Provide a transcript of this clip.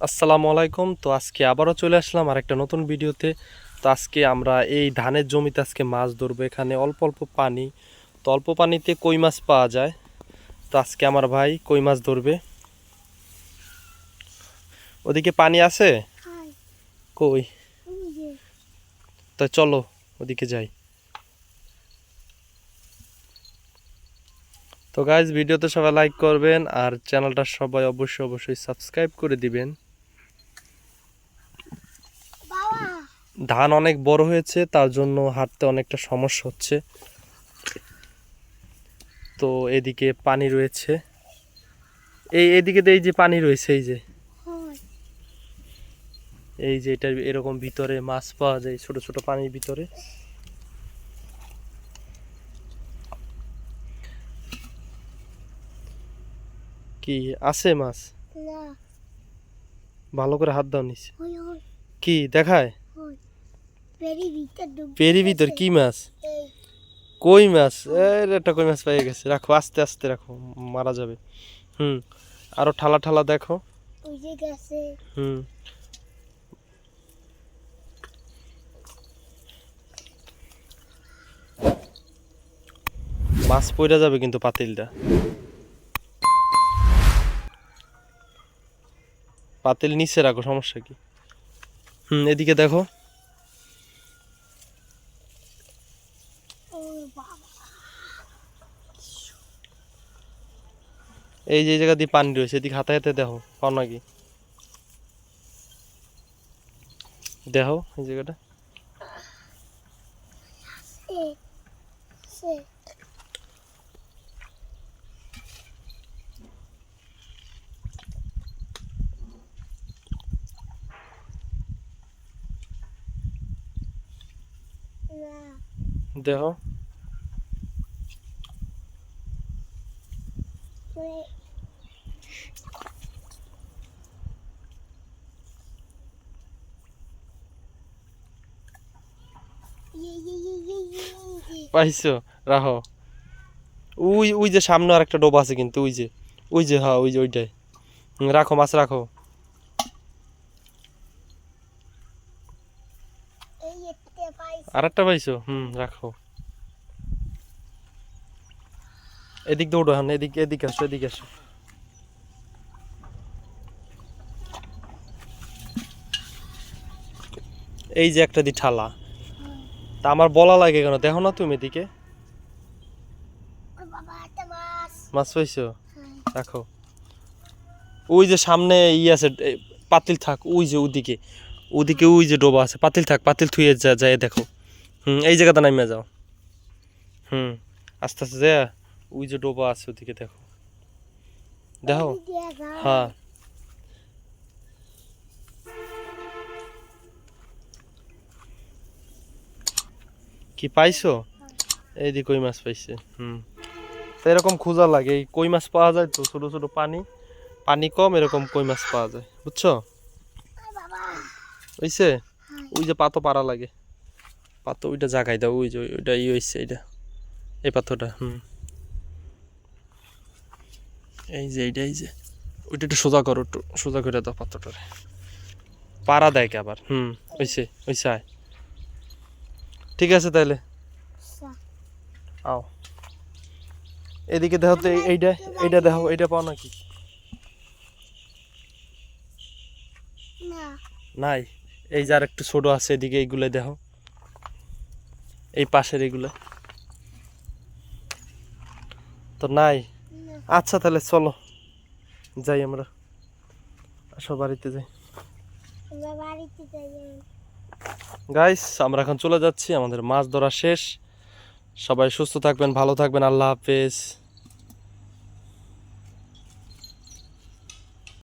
আসসালামু আলাইকুম। তো আজকে আবারও চলে আসলাম আরেকটা নতুন ভিডিওতে। তো আজকে আমরা এই ধানের জমিতে আজকে মাছ ধরবো। এখানে অল্প অল্প পানি, তো অল্প পানিতে কই মাছ পাওয়া যায়। তো আজকে আমার ভাই কই মাছ ধরবে। ওদিকে পানি আছে? কই? তো চলো ওদিকে যাই। তো গাইজ, ভিডিওতে সবাই লাইক করবেন আর চ্যানেলটা সবাই অবশ্যই সাবস্ক্রাইব করে দিবেন। ধান অনেক বড় হয়েছে, তার জন্য হাঁটতে অনেকটা সমস্যা হচ্ছে। তো এদিকে পানি রয়েছে, এদিকে এই যে পানি রয়েছে, এই যে এটা এরকম ভিতরে মাছ পাওয়া যায় ছোট ছোট পানির ভিতরে। কি আছে মাছ? ভালো করে হাত দাও নিচে। কি দেখায়? পেরি ভিতর কি মাছ? কই মাছ। একটা কই মাছ পেয়ে গেছে। রাখো, আস্তে আস্তে রাখো, মারা যাবে। আরো ঠালা ঠালা দেখো। হুম মাছ পড়ে যাবে কিন্তু পাতিলটা। পাতিল নিচে রাখো, সমস্যা কি? এদিকে দেখো। এই যে জায়গা দিয়ে পানি রয়েছে, এদিকে হাতে হাতে দেখো, পাও নাকি? দেখো এই জায়গাটা। দেখো পাইছো? রাখো। ওই ওই যে সামনে আর একটা ডোবা আছে কিন্তু, ওই যে হ্যাঁ, ওই যে ওইটাই। রাখো মাছ, রাখো। আর একটা পাইছো? রাখো। এদিক দৌড়ো, হ্যাঁ, এদিকে এদিকে আসো, এদিকে আসো। এই যে একটা দি ঠালা, তা আমার বলা লাগে কেন? দেখো না তুমি এদিকে মাছ পাইছো? রাখো। ওই যে সামনে আছে, পাতিল থাক, ওই যে ওদিকে, ওদিকে ওই যে ডোবা আছে, পাতিল থাক, পাতিল থুয়ে যায় দেখো। এই জায়গাটা নামিয়ে যাও। আস্তে আস্তে যা। ওই যে ডোবা আছে ওদিকে দেখো, দেখো। হ্যাঁ, কি পাইছো? এইদিকে কই মাছ পাইছে। তো এরকম খোঁজা লাগে, এই কই মাছ পাওয়া যায় তো, ছোট ছোট পানি, পানি কম, এরকম কই মাছ পাওয়া যায়, বুঝছো? বুঝছে? ওই যে পাতো পাড়া লাগে, পাতো ওইটা জাগাই দাও, ওই যে ওইটা হয়েছে, এইটা এই পাথরটা। এই যে ওইটা একটু সোজা করো, একটু সোজা করে দাও পাথরটারে। পাড়া দেয় কে আবার? ওইসে আয়। ঠিক আছে তাহলে, আও। এদিকে দেখো তো, এইটা এইটা দেখো, এইটা পাও নাকি? নাই। এই যে আর একটু ছোট আছে, এদিকে এইগুলো দেখো, এই পাশের এইগুলো তো নাই। আচ্ছা তাহলে চলো যাই, আমরা আসো বাড়িতে যাই। গাইস, আমরা এখন চলে যাচ্ছি, আমাদের মাছ ধরা শেষ। সবাই সুস্থ থাকবেন, ভালো থাকবেন, আল্লাহ হাফেজ।